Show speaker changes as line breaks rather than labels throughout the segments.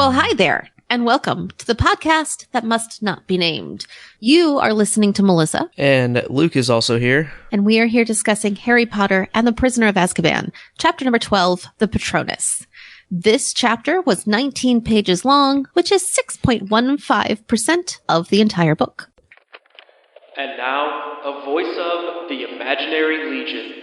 Well, hi there, and welcome to the podcast that must not be named. You are listening to Melissa.
And Luke is also here.
And we are here discussing Harry Potter and the Prisoner of Azkaban, chapter number 12, The Patronus. This chapter was 19 pages long, which is 6.15% of the entire book.
And now, a voice of the Imaginary Legion.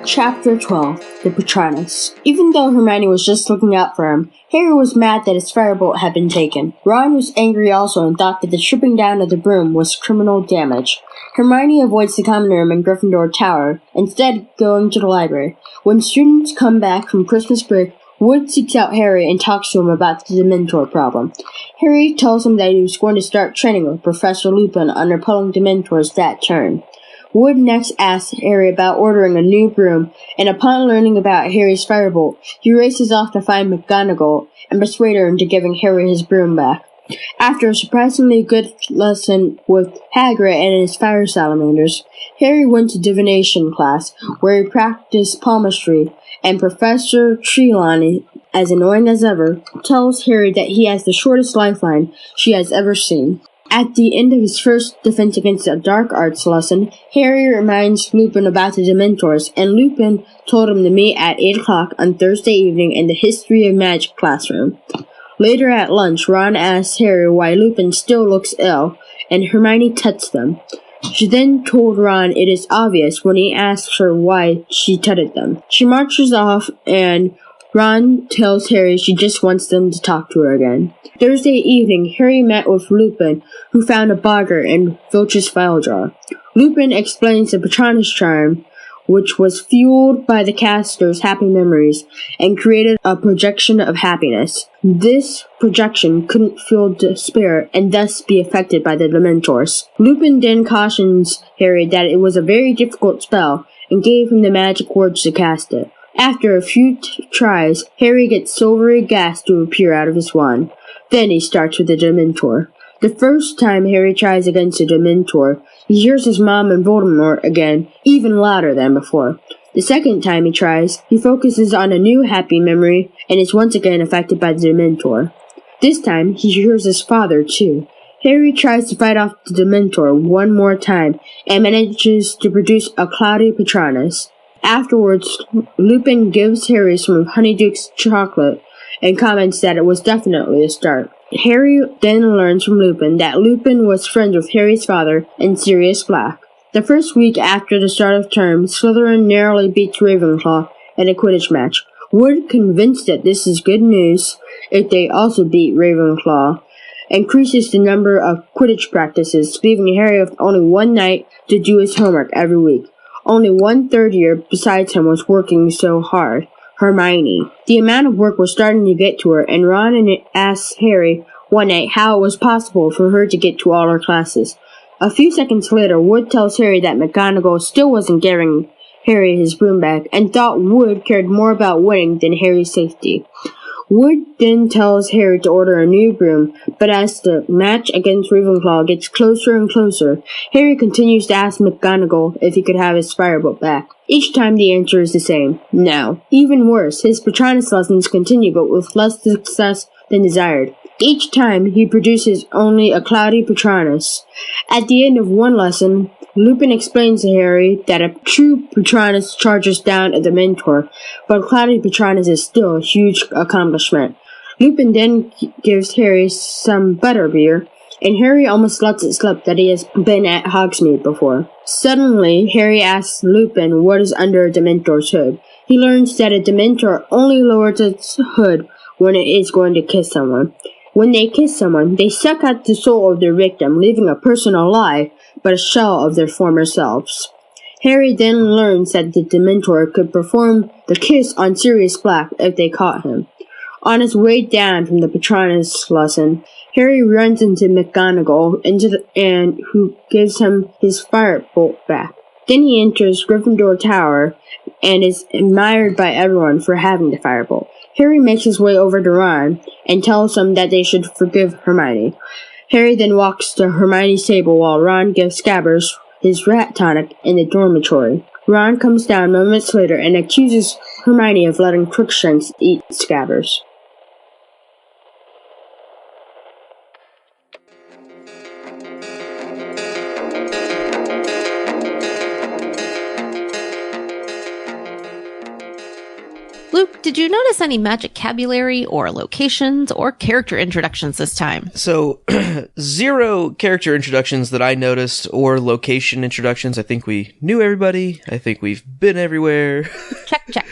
Chapter 12, The Patronus. Even though Hermione was just looking out for him, Harry was mad that his firebolt had been taken. Ron was angry also and thought that the stripping down of the broom was criminal damage. Hermione avoids the common room in Gryffindor Tower, instead going to the library. When students come back from Christmas break, Wood seeks out Harry and talks to him about the Dementor problem. Harry tells him that he was going to start training with Professor Lupin on repelling Dementors that turn. Wood next asks Harry about ordering a new broom, and upon learning about Harry's firebolt, he races off to find McGonagall and persuade her into giving Harry his broom back. After a surprisingly good lesson with Hagrid and his fire salamanders, Harry went to divination class, where he practiced palmistry, and Professor Trelawney, as annoying as ever, tells Harry that he has the shortest lifeline she has ever seen. At the end of his first Defense Against the Dark Arts lesson, Harry reminds Lupin about the Dementors, and Lupin told him to meet at 8 o'clock on Thursday evening in the History of Magic classroom. Later at lunch, Ron asks Harry why Lupin still looks ill, and Hermione tutted them. She then told Ron it is obvious when he asks her why she tutted them. She marches off, and Ron tells Harry she just wants them to talk to her again. Thursday evening, Harry met with Lupin, who found a boggart in Filch's file drawer. Lupin explains the Patronus charm, which was fueled by the caster's happy memories, and created a projection of happiness. This projection couldn't fuel despair and thus be affected by the Dementors. Lupin then cautions Harry that it was a very difficult spell, and gave him the magic words to cast it. After a few tries, Harry gets silvery gas to appear out of his wand. Then he starts with the Dementor. The first time Harry tries against the Dementor, he hears his mom and Voldemort again, even louder than before. The second time he tries, he focuses on a new happy memory and is once again affected by the Dementor. This time, he hears his father too. Harry tries to fight off the Dementor one more time and manages to produce a cloudy Patronus. Afterwards, Lupin gives Harry some of Honeyduke's chocolate and comments that it was definitely a start. Harry then learns from Lupin that Lupin was friends with Harry's father and Sirius Black. The first week after the start of term, Slytherin narrowly beats Ravenclaw in a Quidditch match. Wood, convinced that this is good news if they also beat Ravenclaw, increases the number of Quidditch practices, leaving Harry with only one night to do his homework every week. Only one third year besides him was working so hard, Hermione. The amount of work was starting to get to her, and Ron asked Harry one night how it was possible for her to get to all her classes. A few seconds later, Wood tells Harry that McGonagall still wasn't giving Harry his broom back, and thought Wood cared more about winning than Harry's safety. Wood then tells Harry to order a new broom, but as the match against Ravenclaw gets closer and closer, Harry continues to ask McGonagall if he could have his firebolt back. Each time the answer is the same, no. Even worse, his Patronus lessons continue but with less success than desired. Each time he produces only a cloudy Patronus. At the end of one lesson, Lupin explains to Harry that a true Patronus charges down a Dementor, but a cloudy Patronus is still a huge accomplishment. Lupin then gives Harry some butterbeer, and Harry almost lets it slip that he has been at Hogsmeade before. Suddenly, Harry asks Lupin what is under a Dementor's hood. He learns that a Dementor only lowers its hood when it is going to kiss someone. When they kiss someone, they suck out the soul of their victim, leaving a person alive, but a shell of their former selves. Harry then learns that the Dementor could perform the kiss on Sirius Black if they caught him. On his way down from the Patronus lesson, Harry runs into McGonagall who gives him his firebolt back. Then he enters Gryffindor Tower and is admired by everyone for having the firebolt. Harry makes his way over to Ron and tells him that they should forgive Hermione. Harry then walks to Hermione's table while Ron gives Scabbers his rat tonic in the dormitory. Ron comes down moments later and accuses Hermione of letting Crookshanks eat Scabbers.
Luke, did you notice any magic-cabulary or locations or character introductions this time?
So, 0 character introductions that I noticed or location introductions. I think we knew everybody. I think we've been everywhere.
Check.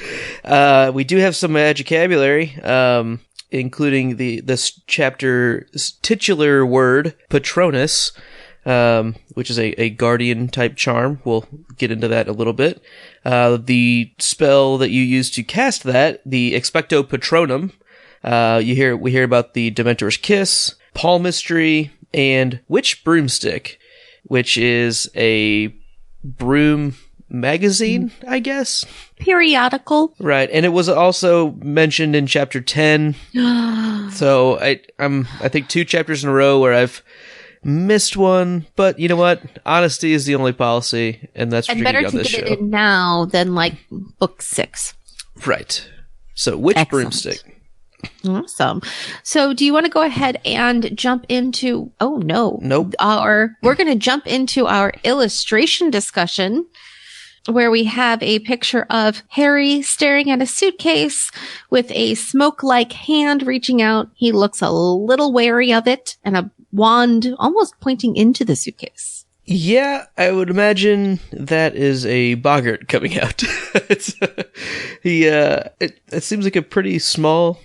We do have some magic-cabulary, including this chapter's titular word, Patronus, which is a guardian-type charm. We'll get into that a little bit. The spell that you use to cast that, the Expecto Patronum, we hear about the Dementors Kiss, Palmistry, and Witch Broomstick, which is a broom magazine, I guess?
Periodical.
Right, and it was also mentioned in Chapter 10. So I think 2 chapters in a row where I've missed one, but you know what? Honesty is the only policy, and that's what you're
better
getting on
to
this
get
show.
it in now than like book 6.
Right. So, Witch
Excellent.
Broomstick.
Awesome. So, do you want to go ahead and jump into? Oh no,
Nope.
We're going to jump into our illustration discussion, where we have a picture of Harry staring at a suitcase with a smoke-like hand reaching out. He looks a little wary of it, and a wand almost pointing into the suitcase.
Yeah, I would imagine that is a boggart coming out. It seems like a pretty small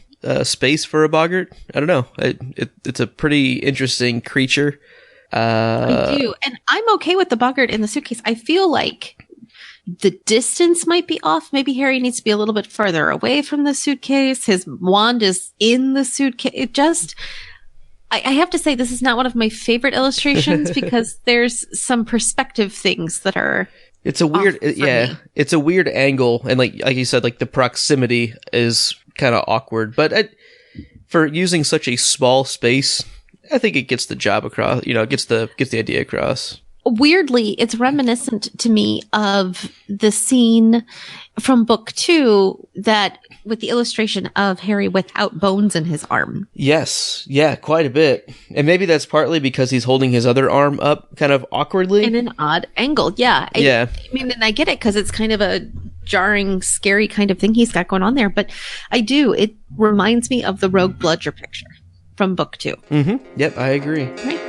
space for a boggart. I don't know. It's a pretty interesting creature.
I do, and I'm okay with the boggart in the suitcase. I feel like the distance might be off. Maybe Harry needs to be a little bit further away from the suitcase. His wand is in the suitcase. I have to say, this is not one of my favorite illustrations because there's some perspective things that are.
It's a weird,
me.
It's a weird angle, and like you said, like the proximity is kind of awkward. But for using such a small space, I think it gets the job across. Gets the idea across.
Weirdly, it's reminiscent to me of the scene from book 2 that with the illustration of Harry without bones in his arm.
Yes. Yeah, quite a bit. And maybe that's partly because he's holding his other arm up kind of awkwardly.
In an odd angle. Yeah. I mean, and I get it because it's kind of a jarring, scary kind of thing he's got going on there. But it reminds me of the Rogue Bludger picture from book 2.
Mm-hmm. Yep, I agree.
Right.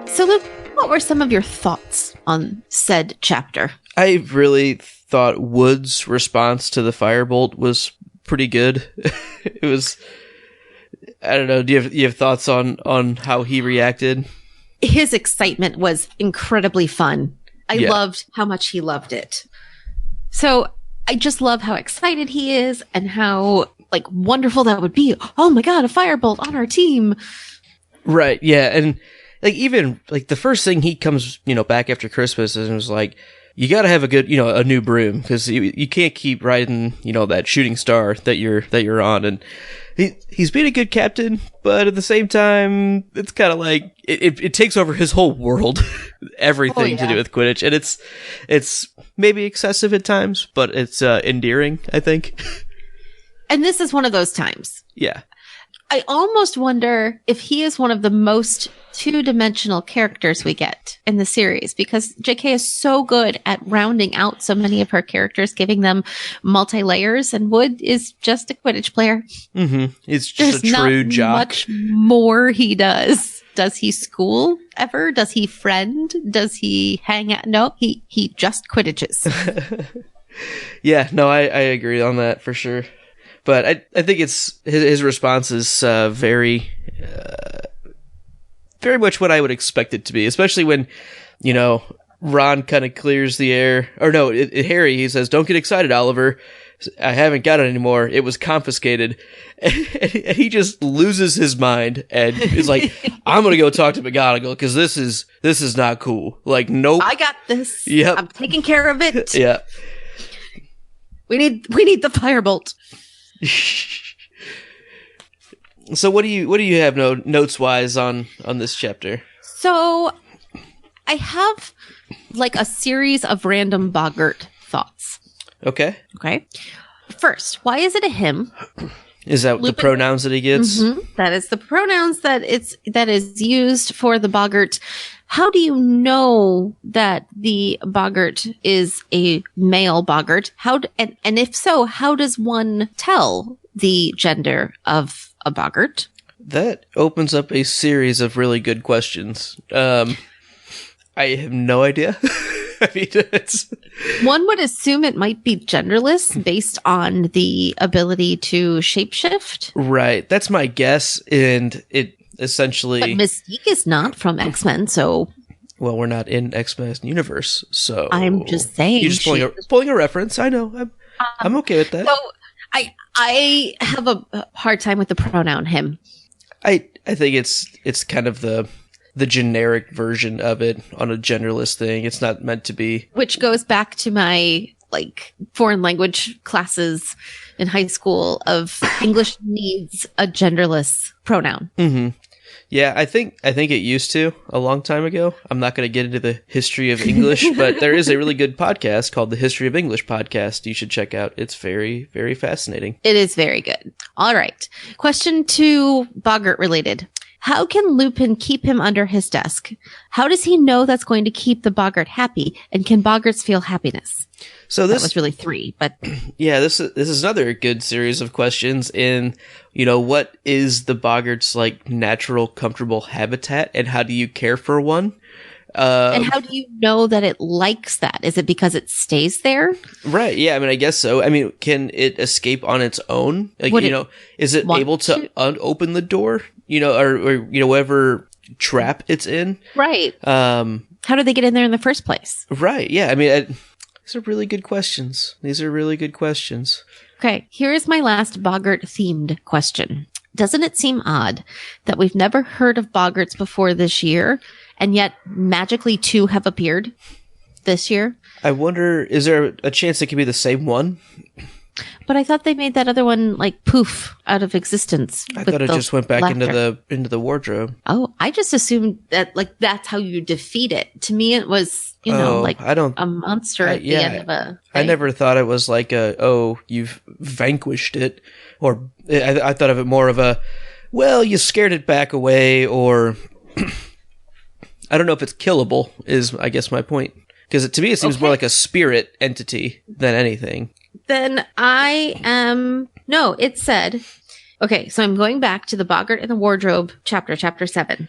So, Luke, what were some of your thoughts on said chapter?
I really thought Wood's response to the firebolt was pretty good. It was, I don't know, do you have thoughts on how he reacted?
His excitement was incredibly fun. I loved how much he loved it. So I just love how excited he is and how wonderful that would be. Oh my God, a firebolt on our team.
Right. Yeah. And even the first thing he comes, back after Christmas and was like, you got to have a good, a new broom because you can't keep riding, that shooting star that you're on. And he's been a good captain, but at the same time, it's kind of like it takes over his whole world, everything to do with Quidditch. And it's maybe excessive at times, but it's endearing, I think.
And this is one of those times.
Yeah.
I almost wonder if he is one of the most two-dimensional characters we get in the series because JK is so good at rounding out so many of her characters, giving them multi-layers, and Wood is just a Quidditch player.
Mm-hmm. It's just a true jock.
Much more he does. Does he school ever? Does he friend? Does he hang out? No, he just Quidditches.
Yeah, no, I agree on that for sure. But I think it's his response is very much what I would expect it to be, especially when, Ron kind of clears the air. Or no, Harry, he says, "Don't get excited, Oliver. I haven't got it anymore. It was confiscated." And he just loses his mind and is like, "I'm going to go talk to McGonagall because this is not cool." Like, nope.
I got this.
Yep.
I'm taking care of it.
Yeah.
We need the firebolt.
So what do you have notes wise on this chapter?
So I have like a series of random boggart thoughts.
Okay.
Okay. First, why is it a him?
Is that the pronouns that he gets?
Mm-hmm. That is the pronouns that is used for the boggart. How do you know that the boggart is a male boggart? And if so, how does one tell the gender of a boggart?
That opens up a series of really good questions. I have no idea. I mean,
one would assume it might be genderless based on the ability to shapeshift.
Right. That's my guess. And it essentially...
But Mystique is not from X-Men, so...
Well, we're not in X-Men universe, so...
I'm just saying.
You're just pulling a reference. I know. I'm okay with that.
So, I have a hard time with the pronoun him.
I think it's kind of the generic version of it on a genderless thing. It's not meant to be. Which
goes back to my foreign language classes in high school of English needs a genderless pronoun.
Mm-hmm. Yeah, I think it used to a long time ago. I'm not going to get into the history of English, but there is a really good podcast called the History of English podcast you should check out. It's very, very fascinating.
It is very good. All right. Question 2, boggart related. How can Lupin keep him under his desk? How does he know that's going to keep the boggart happy? And can boggarts feel happiness?
So this
was really 3, but
yeah, this is another good series of questions in, what is the boggart's natural, comfortable habitat, and how do you care for one?
And how do you know that it likes that? Is it because it stays there?
Right. Yeah. I mean, I guess so. I mean, can it escape on its own? Is it able to open the door? Or whatever trap it's in.
Right. How do they get in there in the first place?
Right. Yeah. I mean, these are really good questions.
Okay. Here is my last boggart themed question. Doesn't it seem odd that we've never heard of boggarts before this year, and yet magically 2 have appeared this year?
I wonder, is there a chance it could be the same one?
But I thought they made that other one poof out of existence.
I thought it just went back into the wardrobe.
Oh, I just assumed that that's how you defeat it. To me, it was a monster at the end of a.
I never thought it was you've vanquished it, or I thought of it more of you scared it back away, or I don't know if it's killable. Is I guess my point, because to me it seems more like a spirit entity than anything.
Then no, it said, okay, so I'm going back to the boggart in the wardrobe chapter 7.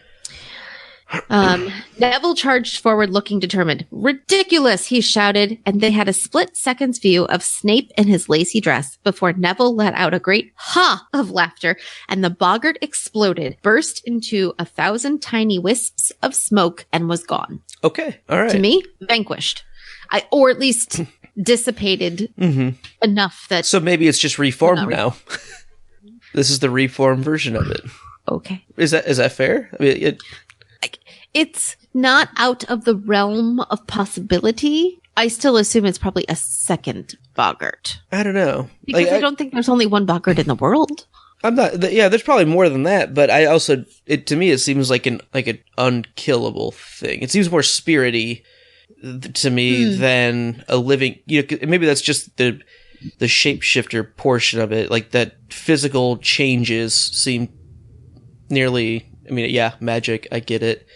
Neville charged forward looking determined. Ridiculous, he shouted, and they had a split second's view of Snape in his lacy dress before Neville let out a great ha of laughter, and the boggart exploded, burst into 1,000 tiny wisps of smoke, and was gone.
Okay, all right.
To me, vanquished. Or at least dissipated enough that...
So maybe it's just reformed now. This is the reformed version of it.
Okay.
Is that fair? I mean,
it's not out of the realm of possibility. I still assume it's probably a second boggart.
I don't know.
Because I don't think there's only one boggart in the world.
I'm not. Yeah, there's probably more than that, but I also, to me, it seems like an unkillable thing. It seems more spirity to me than a living. Maybe that's just the shapeshifter portion of it. Like that physical changes seem nearly. I mean, yeah, magic. I get it,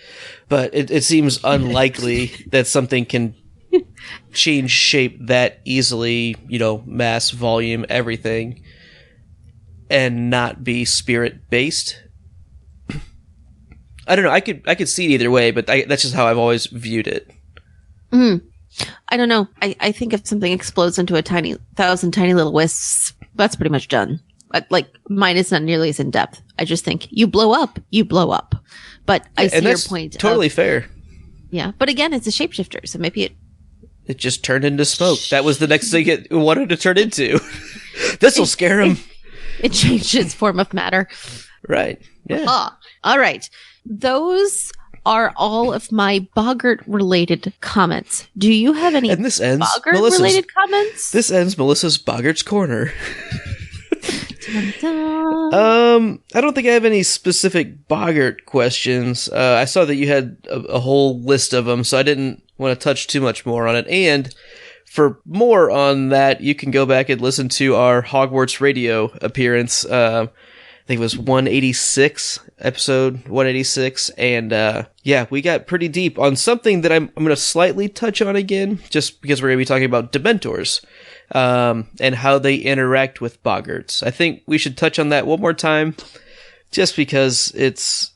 but it seems unlikely that something can change shape that easily. Mass, volume, everything. And not be spirit based. I don't know. I could see it either way, but that's just how I've always viewed it.
I don't know. I think if something explodes into 1,000 tiny little wisps, that's pretty much done. Mine is not nearly as in depth. I just think you blow up. But I see your point.
Totally fair.
Yeah, but again, it's a shapeshifter, so maybe
it just turned into smoke. That was the next thing it wanted to turn into. This will scare him.
It changed its form of matter.
Right. Yeah.
All right. Those are all of my boggart-related comments. Do you have any boggart-related comments?
This ends Melissa's Boggart's Corner. I don't think I have any specific boggart questions. I saw that you had a whole list of them, so I didn't want to touch too much more on it. And for more on that, you can go back and listen to our Hogwarts Radio appearance. I think it was 186, episode 186. And yeah, we got pretty deep on something that I'm going to slightly touch on again, just because we're going to be talking about Dementors. And how they interact with boggarts. I think we should touch on that one more time, just because it's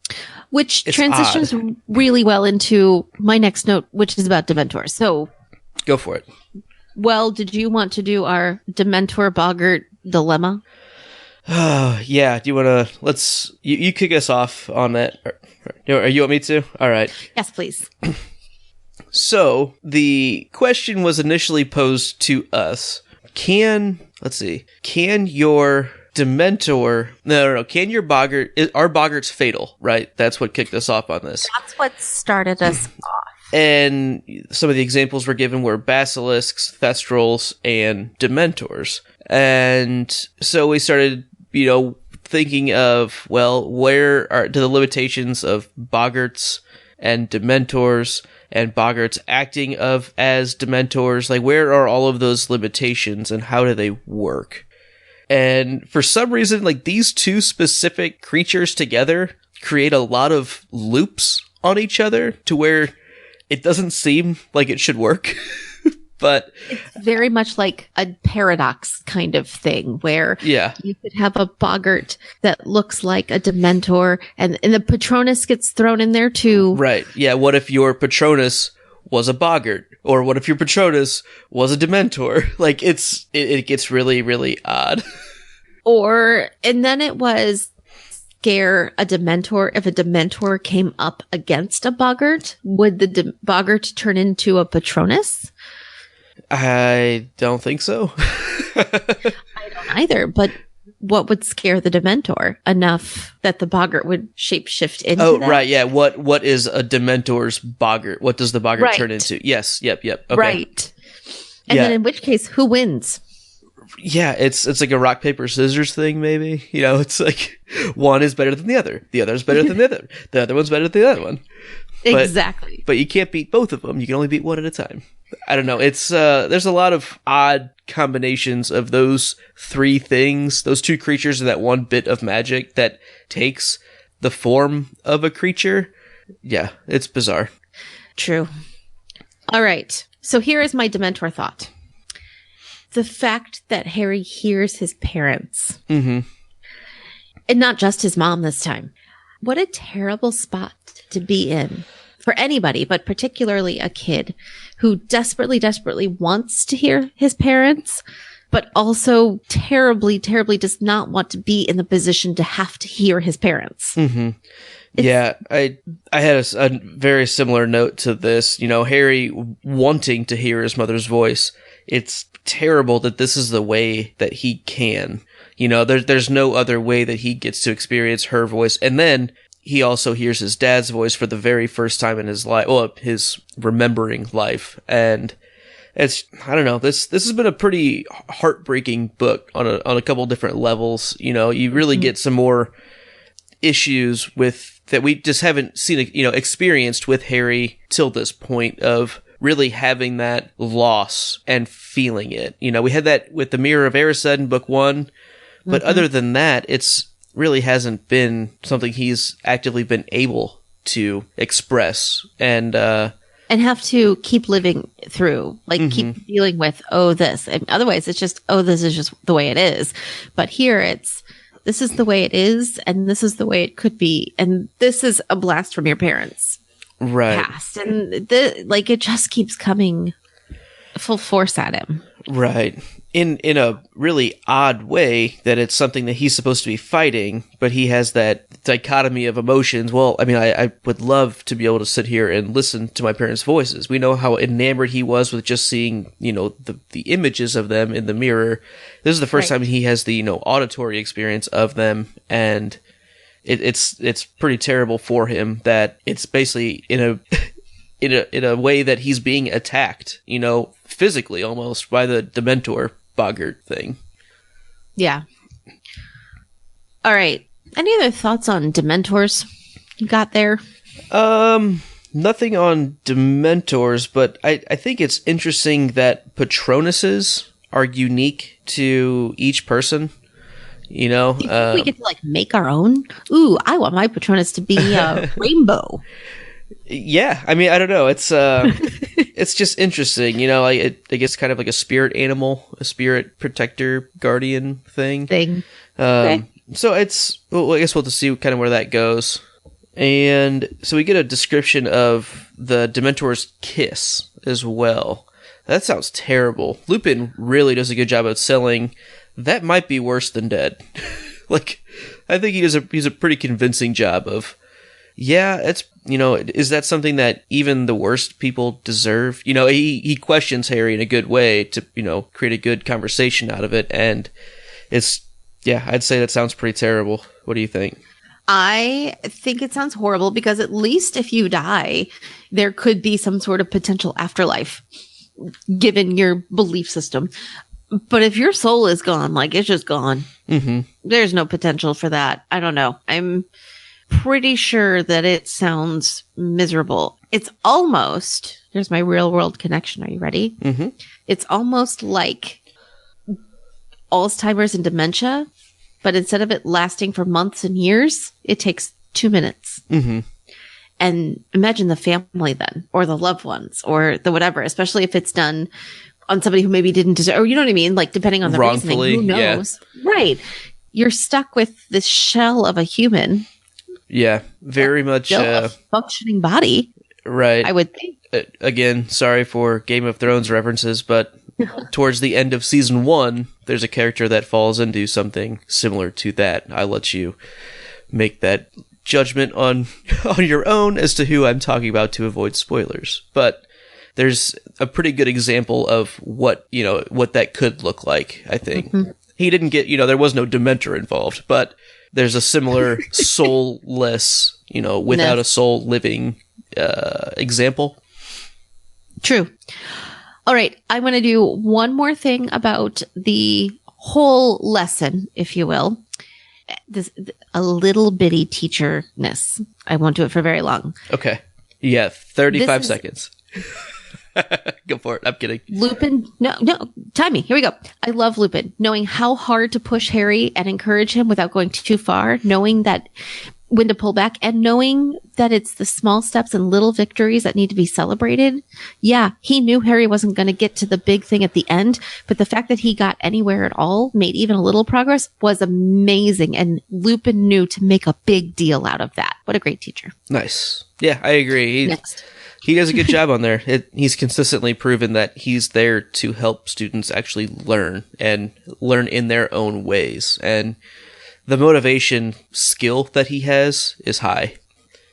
transitions
odd.
really well into my next note, which is about Dementors. So,
go for it.
Well, did you want to do our Dementor boggart dilemma?
Yeah. Do you want to? You kick us off on that. Or you want me to? All right.
Yes, please.
So the question was initially posed to us. Can your Dementor... No, can your boggart... Are boggarts fatal, right? That's what kicked us off on this.
That's what started us off.
And some of the examples were given were basilisks, thestrals, and Dementors. And so we started, thinking of, well, where are the limitations of boggarts and Dementors... and boggarts acting as Dementors, like where are all of those limitations and how do they work? And for some reason, like these two specific creatures together create a lot of loops on each other to where it doesn't seem like it should work. But
it's very much like a paradox kind of thing where you could have a boggart that looks like a Dementor and the Patronus gets thrown in there too.
Right. Yeah. What if your Patronus was a boggart? Or what if your Patronus was a Dementor? Like it gets really, really odd.
And then it was scare a Dementor. If a Dementor came up against a boggart, would the boggart turn into a Patronus?
I don't think so.
I don't either, but what would scare the Dementor enough that the boggart would shapeshift into that?
Right, yeah. What is a Dementor's boggart? What does the boggart turn into? Yes, yep. Okay.
Right. And then in which case, who wins?
Yeah, it's like a rock, paper, scissors thing, maybe. It's like one is better than the other. The other is better than the other. The other one's better than the other one.
Exactly.
But you can't beat both of them. You can only beat one at a time. I don't know. It's there's a lot of odd combinations of those three things, those two creatures and that one bit of magic that takes the form of a creature. Yeah, it's bizarre.
True. All right. So here is my Dementor thought. The fact that Harry hears his parents.
Mm-hmm.
And not just his mom this time. What a terrible spot to be in for anybody, but particularly a kid who desperately, desperately wants to hear his parents, but also terribly, terribly does not want to be in the position to have to hear his parents.
Mm-hmm. Yeah, I had a very similar note to this. Harry wanting to hear his mother's voice. It's terrible that this is the way that he can. There's no other way that he gets to experience her voice. And then he also hears his dad's voice for the very first time in his life, well, his remembering life. And I don't know, this has been a pretty heartbreaking book on a couple different levels. You really get some more issues with that we just haven't seen, experienced with Harry till this point of really having that loss and feeling it. We had that with the Mirror of Erised in book 1, but other than that, it's really hasn't been something he's actively been able to express and
have to keep living through, keep dealing with, this. And otherwise, it's just, this is just the way it is. But here this is the way it is, and this is the way it could be. And this is a blast from your parents.
Right.
Past. And it just keeps coming full force at him.
Right. In a really odd way that it's something that he's supposed to be fighting, but he has that dichotomy of emotions. Well, I mean, I would love to be able to sit here and listen to my parents' voices. We know how enamored he was with just seeing, the images of them in the mirror. This is the first time he has the, auditory experience of them, and it's pretty terrible for him that it's basically in a way that he's being attacked, physically almost by the Dementor boggart thing.
Yeah. All right. Any other thoughts on Dementors you got there?
Nothing on Dementors, but I think it's interesting that Patronuses are unique to each person. You know,
Do you think we get to make our own? Ooh, I want my Patronus to be rainbow.
Yeah, I mean, I don't know. It's it's just interesting. You know, I guess kind of like a spirit animal, a spirit protector, guardian thing.
Okay.
So well, I guess we'll have to see kind of where that goes. And so we get a description of the Dementors Kiss as well. That sounds terrible. Lupin really does a good job of selling. That might be worse than dead. I think he's a pretty convincing job of, yeah, it's, is that something that even the worst people deserve? He questions Harry in a good way to, create a good conversation out of it. And I'd say that sounds pretty terrible. What do you think?
I think it sounds horrible because at least if you die, there could be some sort of potential afterlife, given your belief system. But if your soul is gone, it's just gone.
Mm-hmm.
There's no potential for that. I don't know. I'm pretty sure that it sounds miserable. It's almost, here's my real world connection. Are you ready?
Mm-hmm.
It's almost like Alzheimer's and dementia, but instead of it lasting for months and years, it takes 2 minutes.
Mm-hmm.
And imagine the family then, or the loved ones, or the whatever, especially if it's done on somebody who maybe didn't deserve, or you know what I mean? Depending on the
wrongfully,
reasoning, who knows? Yeah. Right. You're stuck with this shell of a human.
Yeah, very much
a functioning body.
Right.
I would think.
Again, sorry for Game of Thrones references, but towards the end of season 1, there's a character that falls into something similar to that. I'll let you make that judgment on your own as to who I'm talking about to avoid spoilers. But there's a pretty good example of what that could look like, I think. Mm-hmm. He didn't get, there was no Dementor involved, but there's a similar soulless, without a soul living example.
True. All right. I want to do one more thing about the whole lesson, if you will. A little bitty teacher-ness. I won't do it for very long.
Okay. Yeah, 35 seconds. Go for it. I'm kidding.
Lupin. No, time me. Here we go. I love Lupin. Knowing how hard to push Harry and encourage him without going too far. Knowing that when to pull back and knowing that it's the small steps and little victories that need to be celebrated. Yeah, he knew Harry wasn't going to get to the big thing at the end, but the fact that he got anywhere at all, made even a little progress, was amazing. And Lupin knew to make a big deal out of that. What a great teacher.
Nice. Yeah, I agree.
Next.
He does a good job on there. He's consistently proven that he's there to help students actually learn and learn in their own ways. And the motivation skill that he has is high.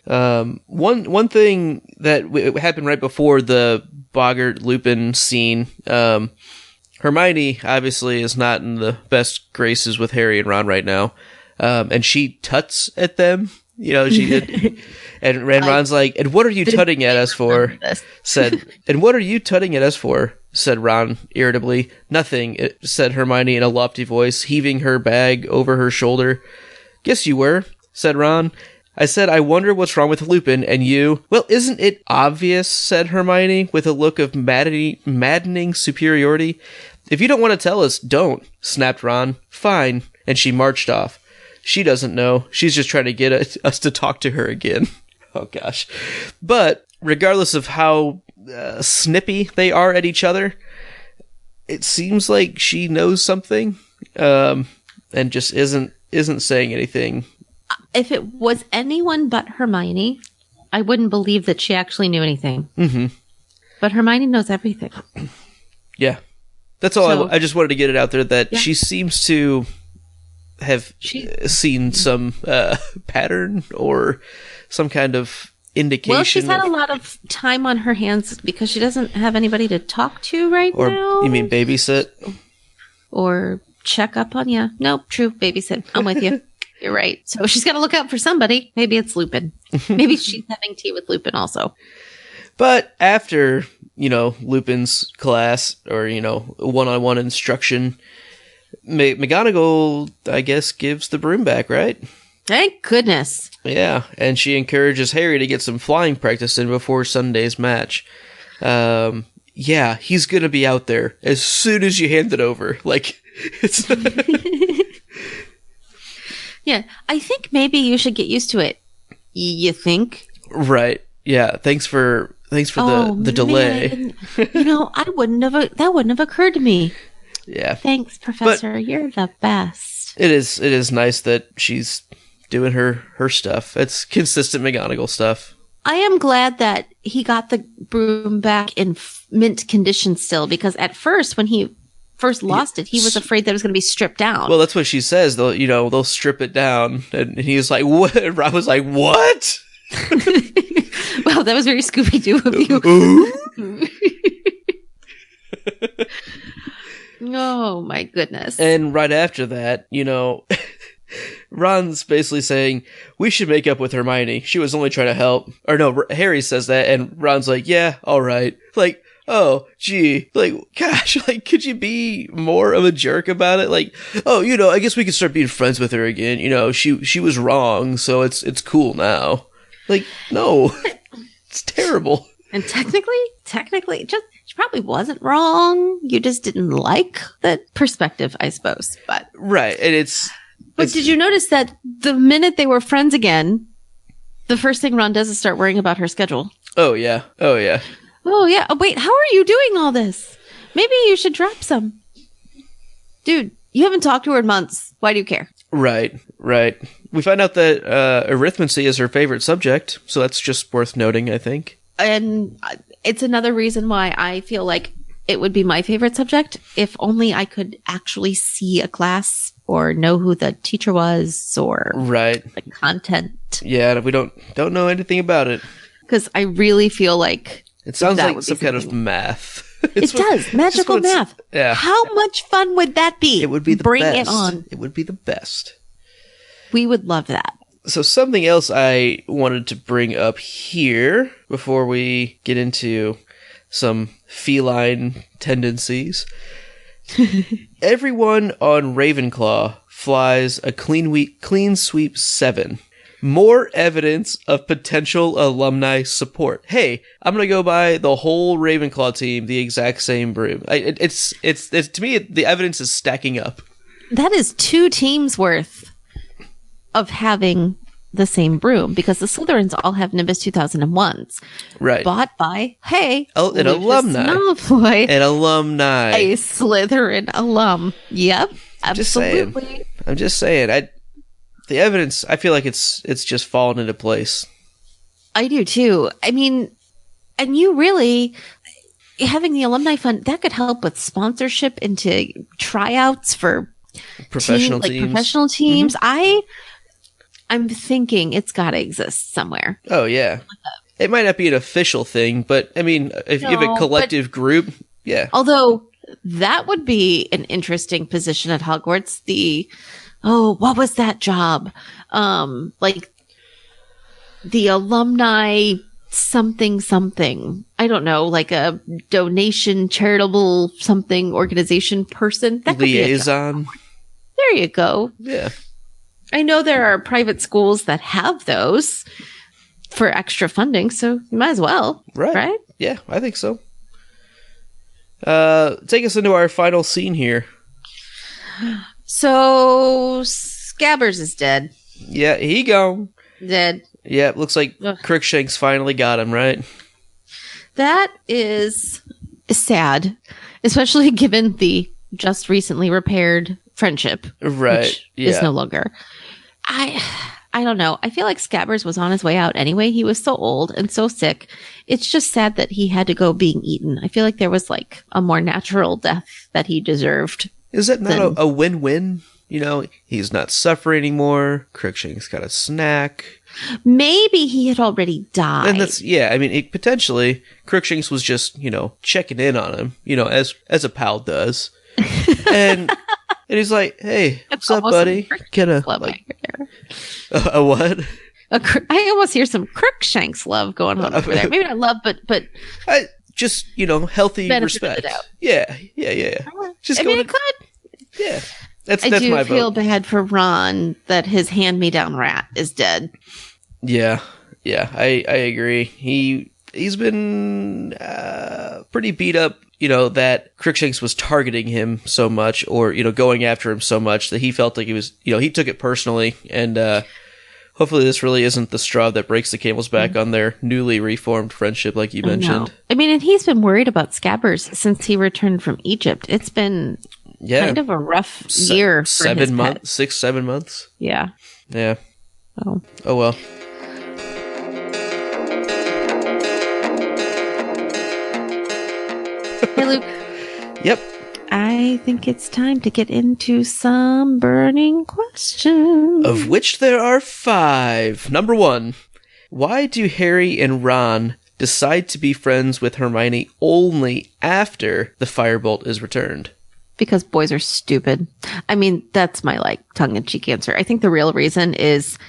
One thing that happened right before the Boggart Lupin scene, Hermione obviously is not in the best graces with Harry and Ron right now, and she tuts at them. She did. And Ron's like, and what are you tutting at us for? And what are you tutting at us for? Said Ron irritably. Nothing, said Hermione in a lofty voice, heaving her bag over her shoulder. Guess you were, said Ron. I said, I wonder what's wrong with Lupin, and you... Well, isn't it obvious, said Hermione, with a look of maddening superiority. If you don't want to tell us, don't, snapped Ron. Fine. And she marched off. She doesn't know. She's just trying to get us to talk to her again. Oh, gosh. But regardless of how snippy they are at each other, it seems like she knows something and just isn't saying anything.
If it was anyone but Hermione, I wouldn't believe that she actually knew anything.
Mm-hmm.
But Hermione knows everything.
Yeah. That's all. So, I just wanted to get it out there that she seems to have seen some pattern or some kind of indication.
Well, she's had a lot of time on her hands because she doesn't have anybody to talk to now.
You mean babysit?
Or check up on you. Nope, true, babysit. I'm with you. You're right. So she's got to look out for somebody. Maybe it's Lupin. Maybe she's having tea with Lupin also.
But after, Lupin's class or, one-on-one instruction, McGonagall, I guess, gives the broom back, right?
Thank goodness.
Yeah, and she encourages Harry to get some flying practice in before Sunday's match. Yeah, he's gonna be out there as soon as you hand it over. Like, it's...
Yeah, I think maybe you should get used to it. You think?
Right. Yeah, thanks for the delay.
That wouldn't have occurred to me.
Yeah.
Thanks, Professor. You're the best.
It is nice that she's doing her stuff. It's consistent McGonagall stuff.
I am glad that he got the broom back in mint condition still, because at first, when he first lost it, he was afraid that it was going to be stripped down.
Well, that's what she says. They'll strip it down, and he's like, "What?" And Rob was like, "What?"
Well, that was very Scooby-Doo of you. Oh my goodness.
And right after that, Ron's basically saying, we should make up with Hermione. She was only trying to help. Or no, Harry says that, and Ron's like, yeah, all right. Like, oh, gee, like, gosh, like, could you be more of a jerk about it? Like, oh, I guess we could start being friends with her again. She was wrong, so it's cool now. Like, no, it's terrible.
And technically, she probably wasn't wrong. You just didn't like that perspective, I suppose. But
right, and
But did you notice that the minute they were friends again, the first thing Ron does is start worrying about her schedule?
Oh yeah.
Oh yeah. Oh, wait, how are you doing all this? Maybe you should drop some. Dude, you haven't talked to her in months. Why do you care?
Right. We find out that arithmancy is her favorite subject, so that's just worth noting, I think.
And it's another reason why I feel like it would be my favorite subject if only I could actually see a class or know who the teacher was or the content.
Yeah, we don't know anything about it.
Because I really feel like
it sounds like some kind of math.
It does. Magical math.
Yeah.
How much fun would that be?
It would be the
best.
Bring
it on.
It would be the best.
We would love that.
So something else I wanted to bring up here before we get into some feline tendencies. Everyone on Ravenclaw flies a clean sweep 7. More evidence of potential alumni support. Hey, I'm gonna go buy the whole Ravenclaw team the exact same broom. It's to me the evidence is stacking up.
That is 2 teams worth of having the same broom, because the Slytherins all have Nimbus 2001s.
Right.
Bought by, an
alumni.
Malfoy,
an alumni.
A Slytherin alum. Yep. Absolutely.
I'm just saying. The evidence, I feel like it's just fallen into place.
I do too. I mean, and you really, having the alumni fund, that could help with sponsorship into tryouts for
professional teams.
Professional teams. Mm-hmm. I'm thinking it's got to exist somewhere.
Oh, yeah. It might not be an official thing, but, I mean, if you have a collective group, yeah.
Although, that would be an interesting position at Hogwarts. What was that job? Like, the alumni something. I don't know, like a donation, charitable something organization person. That could
liaison.
Be a job. There you go.
Yeah.
I know there are private schools that have those for extra funding, so you might as well. Right?
Yeah, I think so. Take us into our final scene here.
So, Scabbers is dead.
Yeah, he gone.
Dead.
Yeah, it looks like Crookshanks finally got him, right?
That is sad, especially given the just recently repaired friendship.
Right.
Which is no longer. I don't know. I feel like Scabbers was on his way out anyway. He was so old and so sick. It's just sad that he had to go being eaten. I feel like there was like a more natural death that he deserved.
Is that not a win-win? He's not suffering anymore. Crookshanks got a snack.
Maybe he had already died.
And potentially Crookshanks was just, checking in on him, as a pal does. And he's like, "Hey, what's up, buddy? Can a what?
I almost hear some Crookshanks love going on over there. Maybe not love, but
just healthy respect.
Of the doubt.
Yeah. Just
it could.
Yeah. That's
I
my
do feel
vote.
bad for Ron that his hand-me-down rat is dead.
Yeah, I agree. He's been pretty beat up, that Crookshanks was targeting him so much, or, going after him so much that he felt like he was, he took it personally, and hopefully this really isn't the straw that breaks the camel's back on their newly reformed friendship, like you mentioned.
I mean, and he's been worried about Scabbers since he returned from Egypt. It's been kind of a rough year for his pet.
6, 7 months.
Yeah.
Yeah.
Oh
well.
Hey, Luke.
Yep.
I think it's time to get into some burning questions.
Of which there are 5. Number 1. Why do Harry and Ron decide to be friends with Hermione only after the firebolt is returned?
Because boys are stupid. I mean, that's my tongue-in-cheek answer. I think the real reason is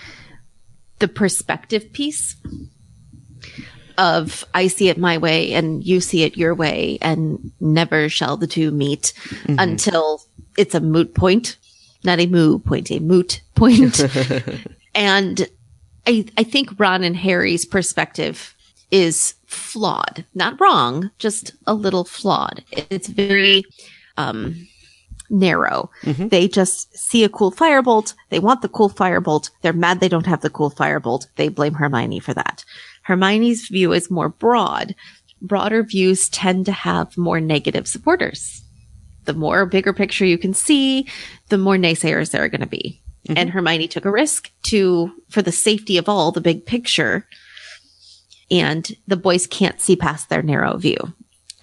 the perspective piece of I see it my way and you see it your way, and never shall the two meet until it's a moot point. Not a moo point, a moot point. And I think Ron and Harry's perspective is flawed. Not wrong, just a little flawed. It's very narrow. They just see a cool firebolt. They want the cool firebolt. They're mad they don't have the cool firebolt. They blame Hermione for that. Hermione's view is more broad. Broader views tend to have more negative supporters. The more bigger picture you can see, the more naysayers there are going to be. And Hermione took a risk for the safety of all, the big picture. And the boys can't see past their narrow view.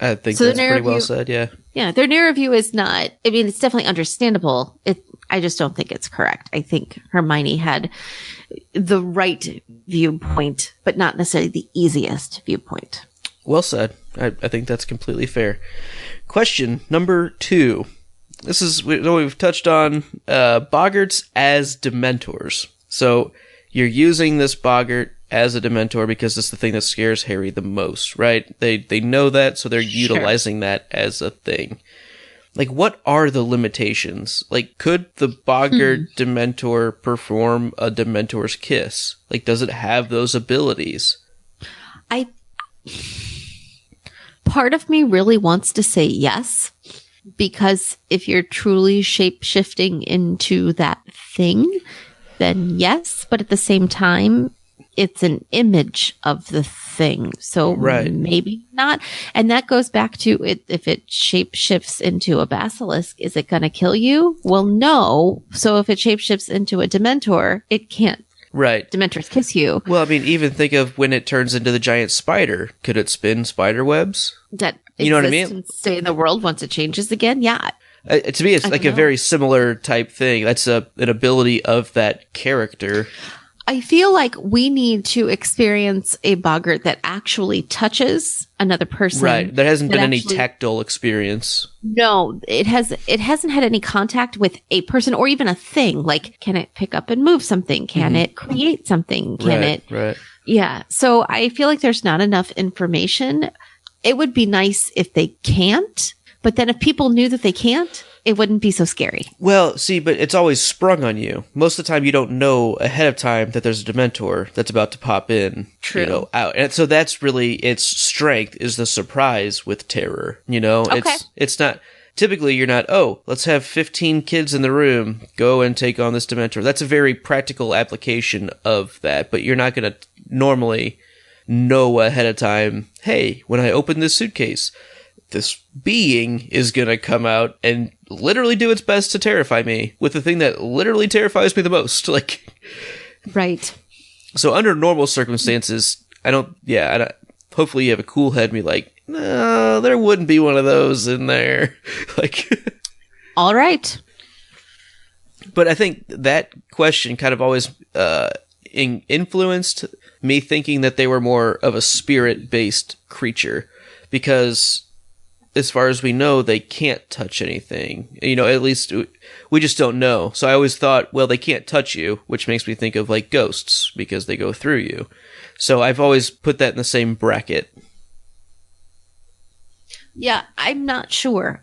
I think that's pretty well said, yeah.
Yeah, their narrow view is not, I mean, it's definitely understandable. I just don't think it's correct. I think Hermione had the right viewpoint, but not necessarily the easiest viewpoint.
Well said. I think that's completely fair. Question number 2. This is, we've touched on Boggarts as Dementors. So you're using this Boggart as a Dementor because it's the thing that scares Harry the most, right? They know that, so they're utilizing that as a thing. What are the limitations? Could the Boggart Dementor perform a Dementor's Kiss? Does it have those abilities?
Part of me really wants to say yes, because if you're truly shape-shifting into that thing, then yes, but at the same time, it's an image of the thing. So maybe not. And that goes back to it. If it shape shifts into a basilisk, is it going to kill you? Well, no. So if it shape shifts into a Dementor, it can't.
Right.
Dementors kiss you.
Well, I mean, even think of when it turns into the giant spider. Could it spin spider webs?
That
you know what I mean?
And stay in the world once it changes again? Yeah.
To me, it's a very similar type thing. That's an ability of that character.
I feel like we need to experience a Boggart that actually touches another person.
Right. There hasn't been any tactile experience.
No, it hasn't had any contact with a person or even a thing. Can it pick up and move something? Can it create something? Can it?
Right.
Yeah. So I feel like there's not enough information. It would be nice if they can't, but then if people knew that they can't, it wouldn't be so scary.
Well, see, but it's always sprung on you. Most of the time, you don't know ahead of time that there's a Dementor that's about to pop in.
True.
Out. And so that's really its strength, is the surprise with terror.
Okay.
It's not, typically you're not, oh, let's have 15 kids in the room, go and take on this Dementor. That's a very practical application of that, but you're not going to normally know ahead of time, hey, when I open this suitcase, this being is going to come out and literally do its best to terrify me with the thing that literally terrifies me the most.
Right.
So under normal circumstances, hopefully you have a cool head and be like, no, there wouldn't be one of those in there.
All right.
But I think that question kind of always influenced me thinking that they were more of a spirit-based creature, because as far as we know, they can't touch anything. At least we just don't know. So I always thought, well, they can't touch you, which makes me think of ghosts because they go through you. So I've always put that in the same bracket.
Yeah, I'm not sure.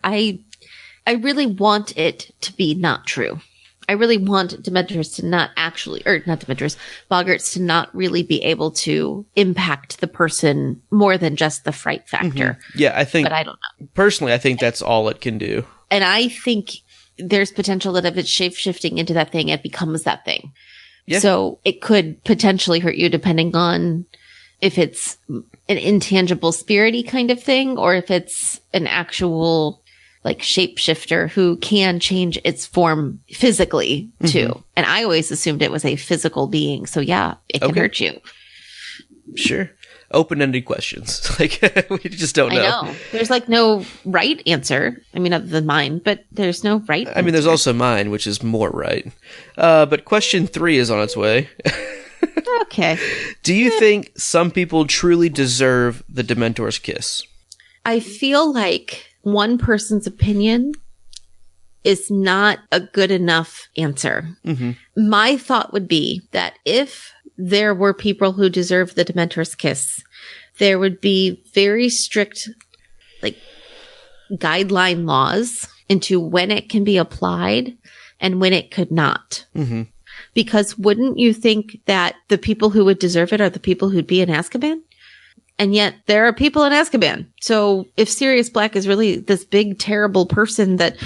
I really want it to be not true. I really want Dementors to not actually, or not Dementors, Boggarts to not really be able to impact the person more than just the fright factor.
Yeah, I think,
but I don't know.
Personally, I think that's all it can do.
And I think there's potential that if it's shape-shifting into that thing, it becomes that thing. Yeah. So it could potentially hurt you depending on if it's an intangible spirity kind of thing or if it's an actual like shapeshifter who can change its form physically too. And I always assumed it was a physical being. So yeah, it can hurt you.
Sure. Open-ended questions. Like, we just don't know.
I know. There's like no right answer. I mean, other than mine, but there's no right answer.
I mean, there's also mine, which is more right. But question 3 is on its way.
Okay.
Do you think some people truly deserve the Dementor's kiss?
I feel like one person's opinion is not a good enough answer. My thought would be that if there were people who deserve the Dementor's kiss, there would be very strict, like, guideline laws into when it can be applied and when it could not. Because wouldn't you think that the people who would deserve it are the people who'd be in Azkaban? And yet there are people in Azkaban. So if Sirius Black is really this big, terrible person that,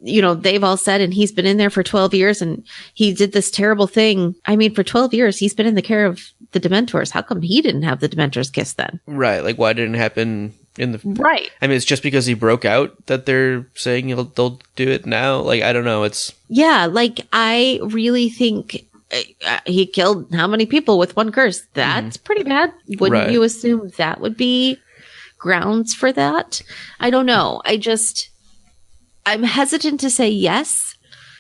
you know, they've all said, and he's been in there for 12 years and he did this terrible thing. I mean, for 12 years, he's been in the care of the Dementors. How come he didn't have the Dementor's kiss then?
Right. Like, why didn't it happen in the...
Right.
I mean, it's just because he broke out that they're saying they'll do it now? Like, I don't know. It's...
Yeah, like, I really think... he killed how many people with one curse? That's pretty bad. Wouldn't you assume that would be grounds for that? I don't know. I'm hesitant to say yes,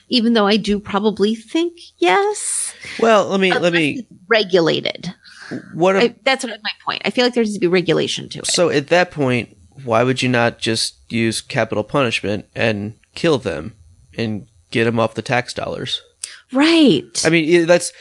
even though I do probably think yes.
Well, let me
regulated. That's what my point. I feel like there needs to be regulation to it.
So at that point, why would you not just use capital punishment and kill them and get them off the tax dollars?
Right.
I mean, that's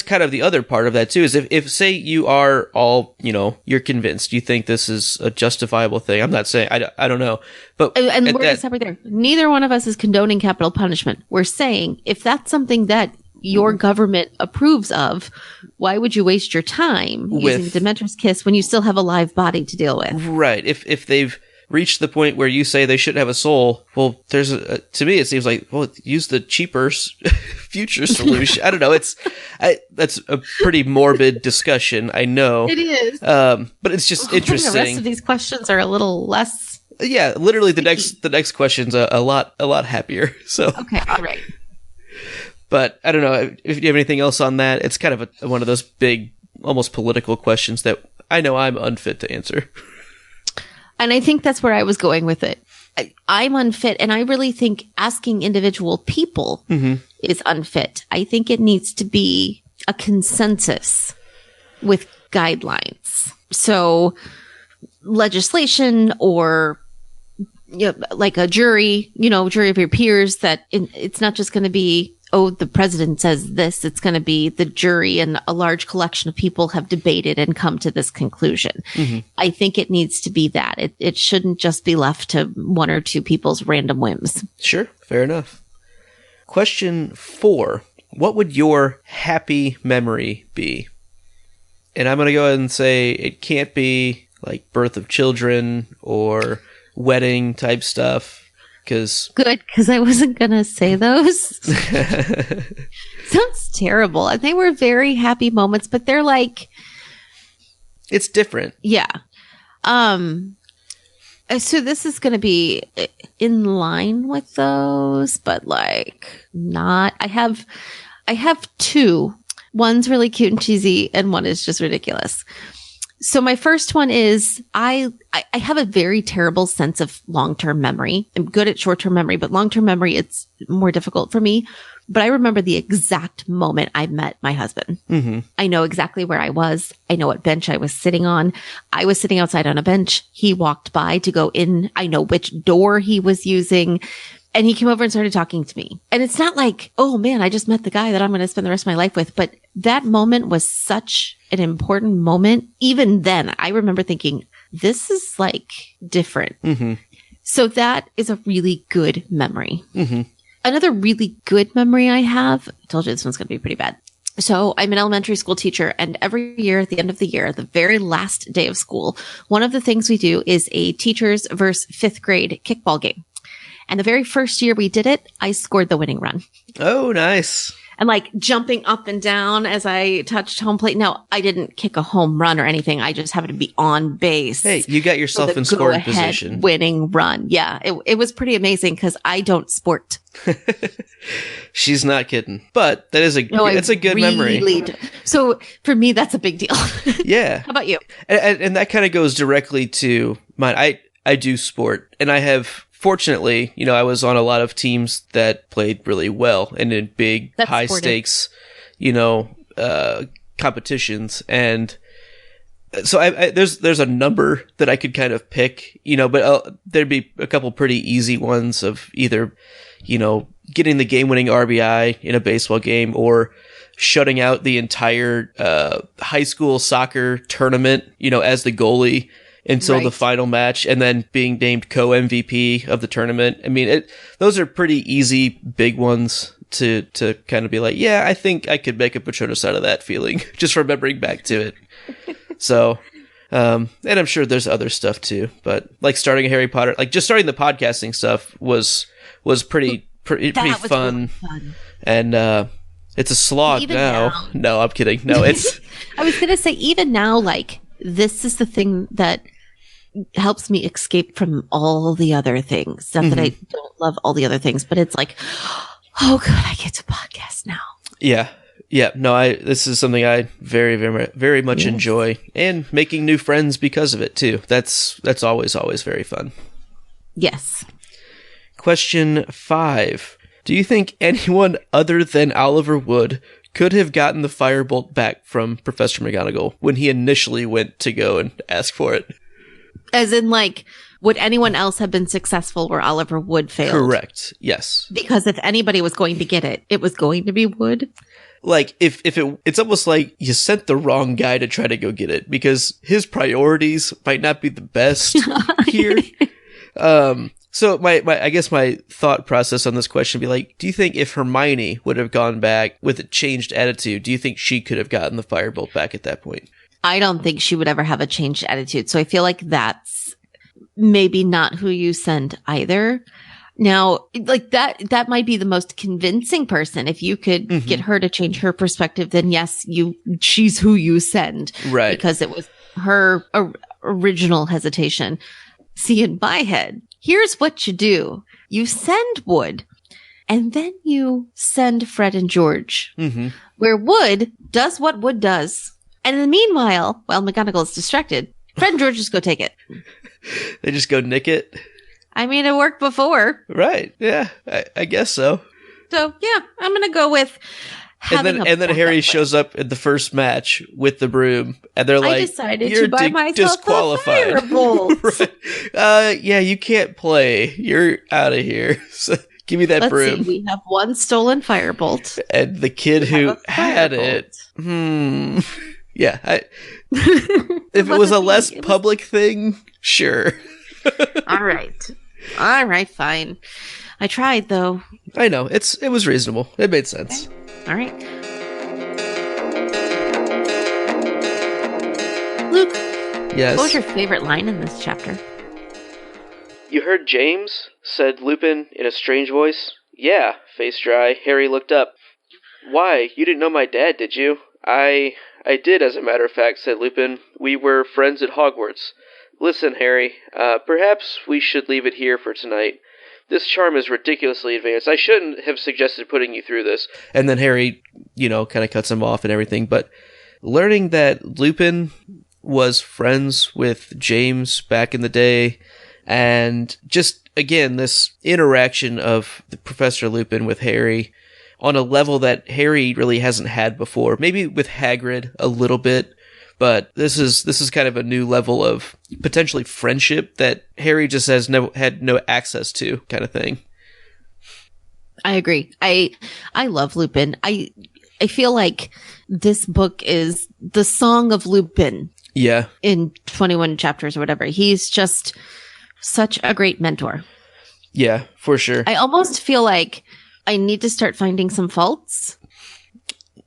kind of the other part of that too, is if say you are all, you know, you're convinced, you think this is a justifiable thing. I'm not saying, I don't know. But
and we're going to stop right there. Neither one of us is condoning capital punishment. We're saying if that's something that your government approves of, why would you waste your time using Dementor's Kiss when you still have a live body to deal with? Right.
If they've reached the point where you say they shouldn't have a soul, well, there's to me it seems like, well, use the cheaper future solution. I don't know. That's a pretty morbid discussion. I know
it is,
but it's just interesting.
The rest of these questions are a little less.
Yeah, literally the next question's a lot happier. So
okay, all right.
But I don't know if you have anything else on that. It's kind of one of those big, almost political questions that I know I'm unfit to answer.
And I think that's where I was going with it. I'm unfit, and I really think asking individual people is unfit. I think it needs to be a consensus with guidelines. So legislation or like a jury, jury of your peers, that it's not just going to be, oh, the president says this. It's going to be the jury and a large collection of people have debated and come to this conclusion. I think it needs to be that. It shouldn't just be left to one or two people's random whims.
Sure. Fair enough. Question 4. What would your happy memory be? And I'm going to go ahead and say it can't be like birth of children or wedding type stuff.
Good, because I wasn't going to say those. Sounds terrible. And they were very happy moments, but they're like...
It's different.
Yeah. So this is going to be in line with those, but like not... I have 2. One's really cute and cheesy, and one is just ridiculous. So my first one is I have a very terrible sense of long-term memory. I'm good at short-term memory, but long-term memory, it's more difficult for me. But I remember the exact moment I met my husband. I know exactly where I was. I know what bench I was sitting on. I was sitting outside on a bench. He walked by to go in. I know which door he was using. And he came over and started talking to me. And it's not like, oh man, I just met the guy that I'm going to spend the rest of my life with. But that moment was such an important moment. Even then, I remember thinking, this is like different. So that is a really good memory.
Mm-hmm.
Another really good memory I have, I told you this one's going to be pretty bad. So I'm an elementary school teacher, and every year at the end of the year, the very last day of school, one of the things we do is a teachers versus fifth grade kickball game. And the very first year we did it, I scored the winning run.
Oh, nice.
And like jumping up and down as I touched home plate. Now, I didn't kick a home run or anything. I just happened to be on base.
Hey, you got yourself in scoring position.
Winning run. Yeah, it was pretty amazing because I don't sport.
She's not kidding. But that is a good memory.
So for me, that's a big deal.
Yeah.
How about you?
And that kind of goes directly to mine. I do sport, and I have... Fortunately, I was on a lot of teams that played really well and in big, high stakes, competitions. And so there's a number that I could kind of pick, but there'd be a couple pretty easy ones of either, getting the game-winning RBI in a baseball game or shutting out the entire high school soccer tournament, as the goalie until the final match, and then being named co-MVP of the tournament. I mean, those are pretty easy, big ones to kind of be like, yeah, I think I could make a Patronus out of that feeling, just remembering back to it. So, and I'm sure there's other stuff too, but like starting a Harry Potter, like just starting the podcasting stuff was pretty fun.
Really fun.
And it's a slog now. No, I'm kidding. No, it's...
I was going to say, even now, like, this is the thing that helps me escape from all the other things. Not that I don't love all the other things, but it's like, oh, good, I get to podcast now.
Yeah. Yeah. No, this is something I very, very, very much enjoy, and making new friends because of it too. That's always very fun.
Yes.
Question 5. Do you think anyone other than Oliver Wood could have gotten the firebolt back from Professor McGonagall when he initially went to go and ask for it?
As in, like, would anyone else have been successful where Oliver Wood failed?
Correct. Yes.
Because if anybody was going to get it, it was going to be Wood.
Like, it's almost like you sent the wrong guy to try to go get it, because his priorities might not be the best here. So I guess my thought process on this question would be like, do you think if Hermione would have gone back with a changed attitude, do you think she could have gotten the firebolt back at that point?
I don't think she would ever have a changed attitude. So I feel like that's maybe not who you send either. Now, like that might be the most convincing person. If you could get her to change her perspective, then yes, she's who you send.
Right.
Because it was her original hesitation. See, in my head, here's what you do. You send Wood, and then you send Fred and George, where Wood does what Wood does. And in the meanwhile, while McGonagall is distracted, Fred and George just go take it.
They just go nick it?
I mean, it worked before.
Right. Yeah, I guess so.
So, yeah, I'm going to go with having
and then Harry shows up in the first match with the broom, and they're like,
I decided to buy myself disqualified. A firebolt.
Right. Yeah, you can't play. You're out of here. So give me that broom.
Let's see, we have one stolen firebolt.
And the kid who had it. Yeah. If it was a less public thing, sure.
All right, fine. I tried, though.
I know. It was reasonable. It made sense.
Okay. All right. Luke.
Yes?
What was your favorite line in this chapter?
You heard James? Said Lupin in a strange voice. Yeah, face dry. Harry looked up. Why, you didn't know my dad, did you? I did, as a matter of fact, said Lupin. We were friends at Hogwarts. Listen, Harry, perhaps we should leave it here for tonight. This charm is ridiculously advanced. I shouldn't have suggested putting you through this.
And then Harry, kind of cuts him off and everything. But learning that Lupin was friends with James back in the day, and just, again, this interaction of the Professor Lupin with Harry on a level that Harry really hasn't had before. Maybe with Hagrid a little bit, but this is kind of a new level of potentially friendship that Harry just had no access to, kind of thing.
I agree. I love Lupin. I feel like this book is the song of Lupin.
Yeah.
In 21 chapters or whatever. He's just such a great mentor.
Yeah, for sure.
I almost feel like I need to start finding some faults,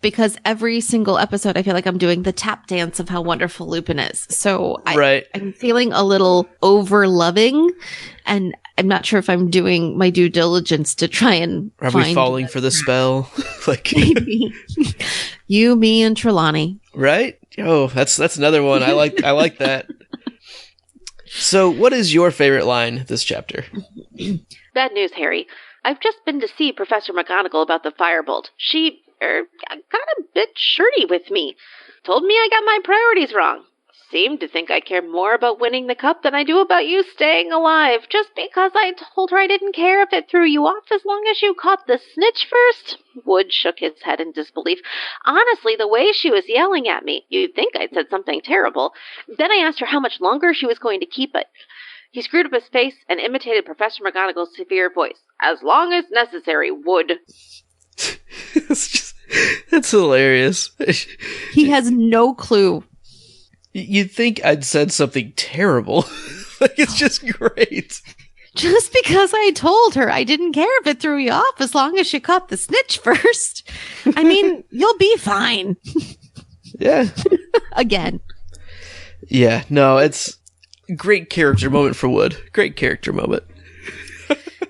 because every single episode I feel like I'm doing the tap dance of how wonderful Lupin is. So I'm feeling a little over loving, and I'm not sure if I'm doing my due diligence to try and
Are we falling for the spell? Like
maybe. You, me, and Trelawney.
Right? Oh, that's another one. I like that. So, what is your favorite line this chapter?
Bad news, Harry. I've just been to see Professor McGonagall about the firebolt. She got a bit shirty with me. Told me I got my priorities wrong. Seemed to think I care more about winning the cup than I do about you staying alive, just because I told her I didn't care if it threw you off as long as you caught the snitch first. Wood shook his head in disbelief. Honestly, the way she was yelling at me, you'd think I'd said something terrible. Then I asked her how much longer she was going to keep it. He screwed up his face and imitated Professor McGonagall's severe voice. As long as necessary, Wood.
That's hilarious.
He has no clue.
You'd think I'd said something terrible. Like, it's just great.
Just because I told her I didn't care if it threw you off as long as she caught the snitch first. I mean, you'll be fine.
Yeah.
Again.
Yeah, no, it's a great character moment for Wood. Great character moment.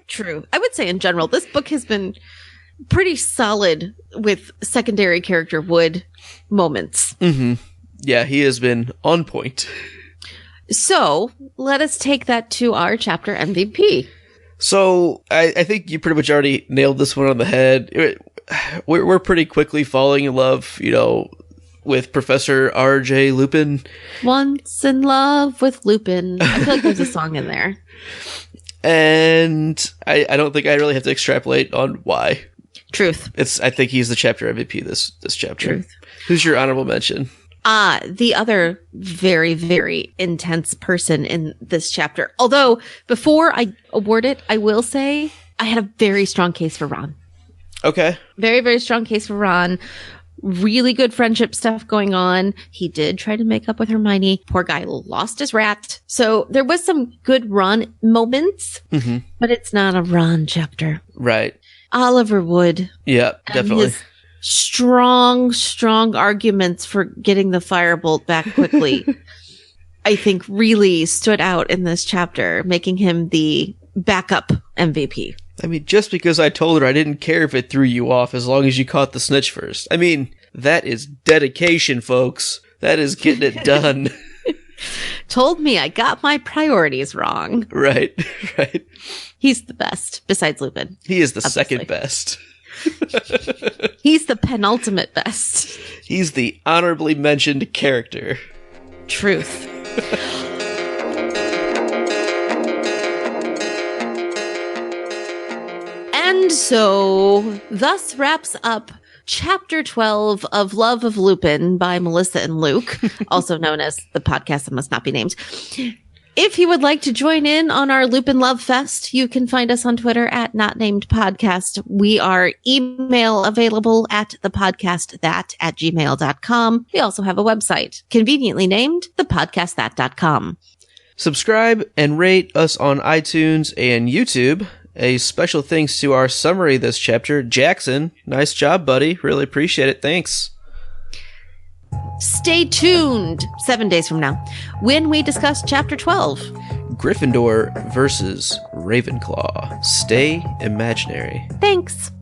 True. I would say in general, this book has been pretty solid with secondary character Wood moments.
Mm-hmm. Yeah, he has been on point.
So, let us take that to our chapter MVP.
So, I think you pretty much already nailed this one on the head. We're pretty quickly falling in love, with Professor R.J. Lupin.
Once in love with Lupin. I feel like there's a song in there.
And I don't think I really have to extrapolate on why.
Truth.
I think he's the chapter MVP this chapter.
Truth.
Who's your honorable mention?
The other very, very intense person in this chapter. Although, before I award it, I will say I had a very strong case for Ron.
Okay.
Very, very strong case for Ron. Really good friendship stuff going on. He did try to make up with Hermione. Poor guy lost his rat. So there was some good Ron moments, but it's not a Ron chapter.
Right.
Oliver Wood.
Yeah, definitely.
His strong arguments for getting the firebolt back quickly, I think really stood out in this chapter, making him the backup MVP.
I mean, just because I told her I didn't care if it threw you off as long as you caught the snitch first. I mean, that is dedication, folks. That is getting it done.
Told me I got my priorities wrong.
Right.
He's the best, besides Lupin.
He is the
obviously.
Second best.
He's the penultimate best.
He's the honorably mentioned character.
Truth. And so, thus wraps up Chapter 12 of Love of Lupin by Melissa and Luke, also known as the podcast that must not be named. If you would like to join in on our Lupin Love Fest, you can find us on Twitter at NotNamedPodcast. We are email available at thepodcastthat@gmail.com. We also have a website, conveniently named thepodcastthat.com.
Subscribe and rate us on iTunes and YouTube. A special thanks to our summary this chapter, Jackson. Nice job, buddy. Really appreciate it. Thanks.
Stay tuned 7 days from now when we discuss Chapter 12.
Gryffindor versus Ravenclaw. Stay imaginary.
Thanks.